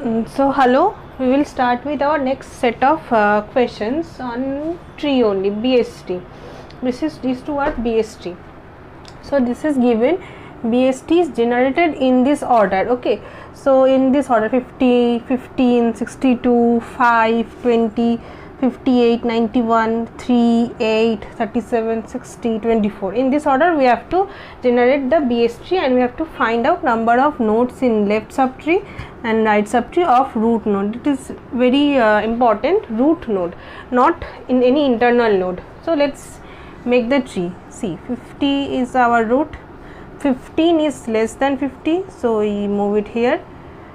So hello, we will start with our next set of questions on tree only, BST. These two are BST. So this is given, BST is generated in this order, okay. So in this order 50, 15, 62, 5, 20, 58, 91, 3, 8, 37, 60, 24. In this order we have to generate the BST and we have to find out number of nodes in left subtree and right subtree of root node. It is very important, root node, not in any internal node. So let's make the tree. See, 50 is our root, 15 is less than 50, so we move it here.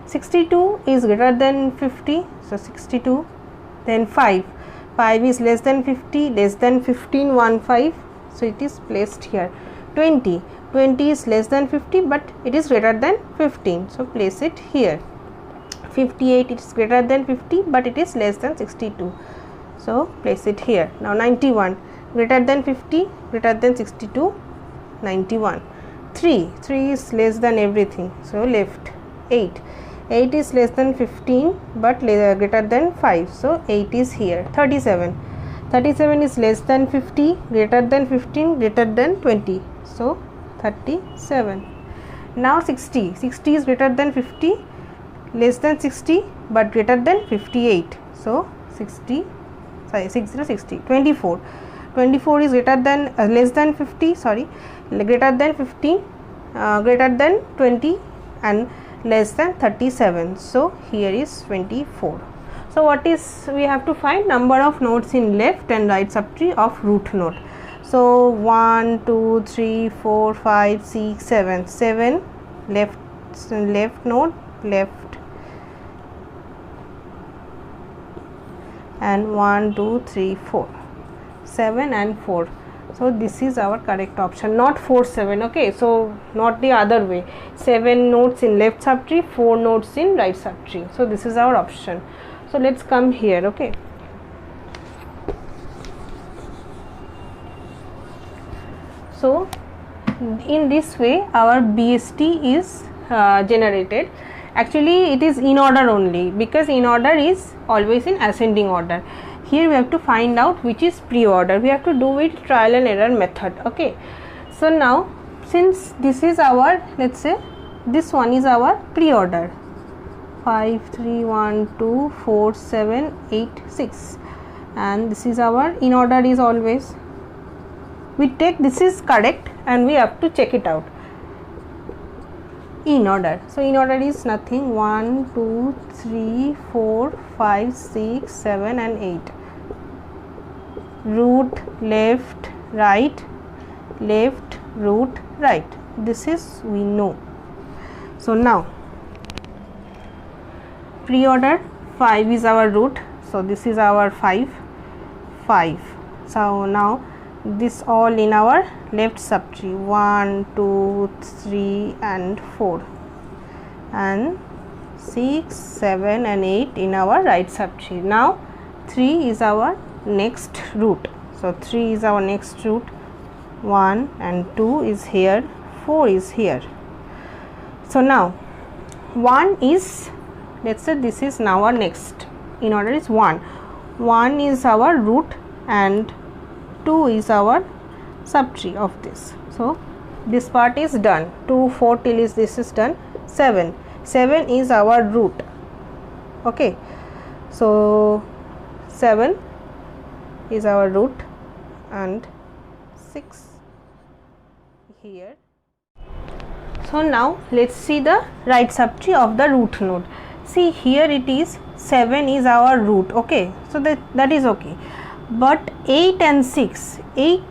62 is greater than 50, so 62. Then 5 is less than 50, less than 15, 1 5, so it is placed here. 20 is less than 50 but it is greater than 15, so place it here. 58 is greater than 50 but it is less than 62, so place it here. Now 91, greater than 50, greater than 62, 91. 3 is less than everything, so left. 8 is less than 15 but greater than 5, so 8 is here. 37 is less than 50, greater than 15, greater than 20, so 37. Now 60 is greater than 50, less than 60 but greater than 58, so 60. 24 is greater than less than 50, greater than 15, greater than 20 and less than 37, so here is 24. So what is, we have to find number of nodes in left and right subtree of root node. So 1 2 3 4 5 6 7 left node, left, and 1 2 3 4, 7 and 4. So this is our correct option, not 4 7, okay. So not the other way, 7 nodes in left subtree, 4 nodes in right subtree. So this is our option. So let's come here, okay. So in this way our BST is generated. Actually it is in order only, because in order is always in ascending order. Here we have to find out which is pre-order. We have to do it trial and error method, okay. So now since this is our, let's say this one is our pre-order, 5 3 1 2 4 7 8 6, and this is our in order is always, we take this is correct and we have to check it out in order. So in order is nothing, 1 2 3 4 5 6 7 and 8. Root, left, right, left, root, right. This is we know. So now pre-order 5 is our root, so this is our 5. So now this all in our left subtree, 1 2 3 and 4, and 6 7 and 8 in our right subtree. Now 3 is our next root, so 3 is our next root, 1 and 2 is here, 4 is here. So now 1 is, let's say this is now our next in order is 1 is our root and 2 is our subtree of this. So this part is done, 2 4 till is this is done. 7 is our root, okay. So 7 is our root and 6 here. So now let's see the right subtree of the root node. See here it is 7 is our root, okay, so that is okay, but 8 and 6, 8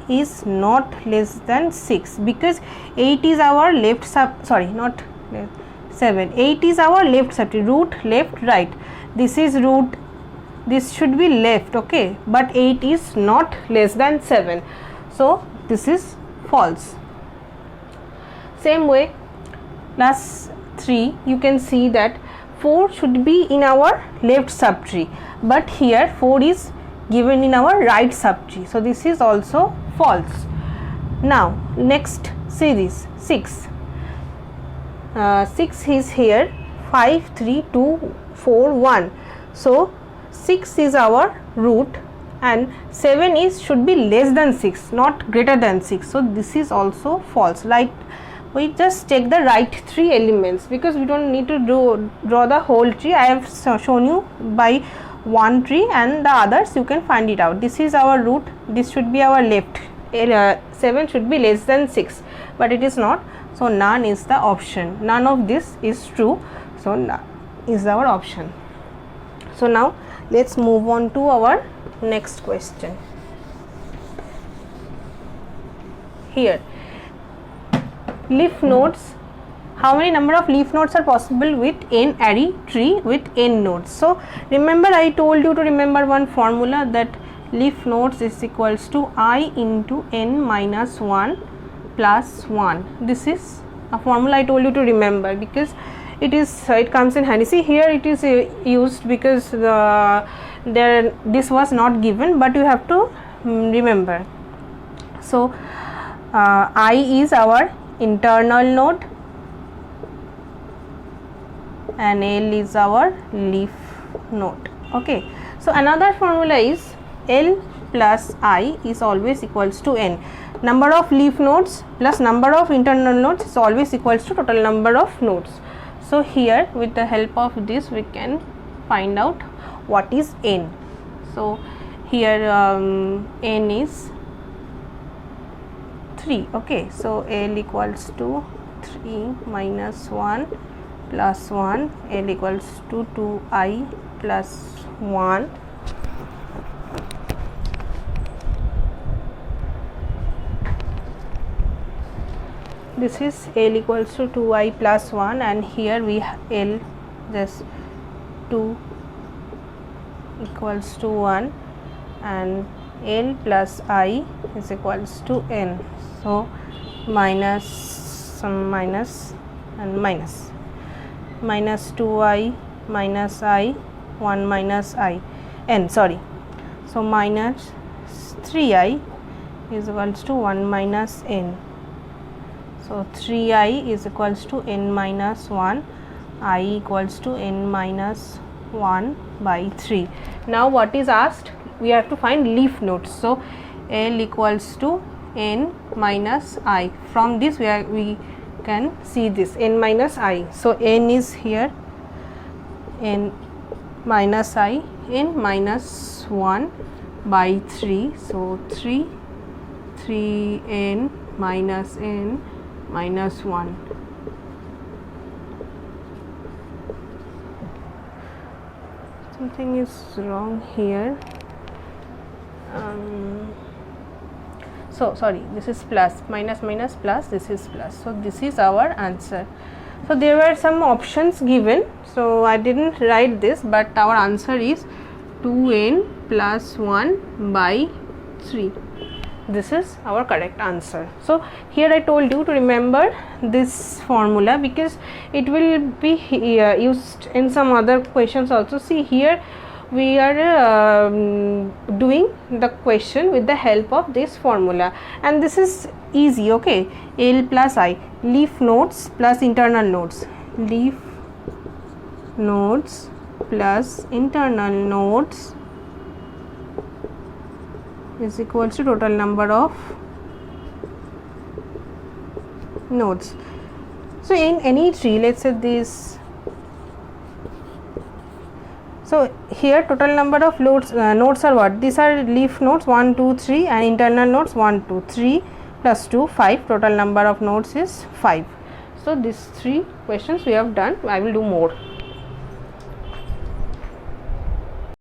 is not less than 6, because 8 is our left not 7, 8 is our left subtree, root, left, right. This is root, this should be left, okay, but 8 is not less than 7, so this is false. Same way last 3, you can see that 4 should be in our left subtree, but here 4 is given in our right subtree, so this is also false. Now next, see this 6 is here, 5, 3, 2, 4, 1. So 6 is our root and 7 is should be less than 6, not greater than 6. So this is also false. Like we just take the right 3 elements, because we don't need to draw the whole tree. I have shown you by one tree, and the others you can find it out. This is our root, this should be our left. 7 should be less than 6, but it is not. So none is the option. None of this is true. So none is our option. So now let's move on to our next question. Here, leaf nodes. How many number of leaf nodes are possible with n array tree with n nodes? So remember, I told you to remember one formula, that leaf nodes is equals to I into n minus 1 plus 1. This is a formula I told you to remember, because it comes in handy. See, here it is used because this was not given, but you have to remember. So I is our internal node and L is our leaf node. Okay, so another formula is L plus I is always equals to n. Number of leaf nodes plus number of internal nodes is always equals to total number of nodes. So here, with the help of this, we can find out what is n. So here n is 3. Okay, so L equals to 3 minus 1 plus 1, L equals to 2I plus 1. This is L equals to 2I plus 1, and here we have L just 2 equals to 1, and L plus I is equals to n. So minus some minus and minus 2I minus I 1 minus I n, sorry. So minus 3I is equals to 1 minus n. So 3I is equals to n minus 1, I equals to n minus 1 by 3. Now what is asked? We have to find leaf nodes. So L equals to n minus I. From this we can see this n minus I. So n is here, n minus I, n minus 1 by 3. So 3n minus n minus 1. Something is wrong here. So sorry, this is plus, minus minus plus, this is plus. So this is our answer. So there were some options given, so I didn't write this, but our answer is 2n plus 1 by 3. This is our correct answer. So here I told you to remember this formula, because it will be used in some other questions also. See, here we are doing the question with the help of this formula, and this is easy. Okay, L plus I, leaf nodes plus internal nodes, leaf nodes plus internal nodes is equals to total number of nodes. So in any tree, let's say this, so here total number of nodes are what? These are leaf nodes 1, 2, 3 and internal nodes 1, 2, 3 plus 2, 5. Total number of nodes is 5. So these 3 questions we have done. I will do more.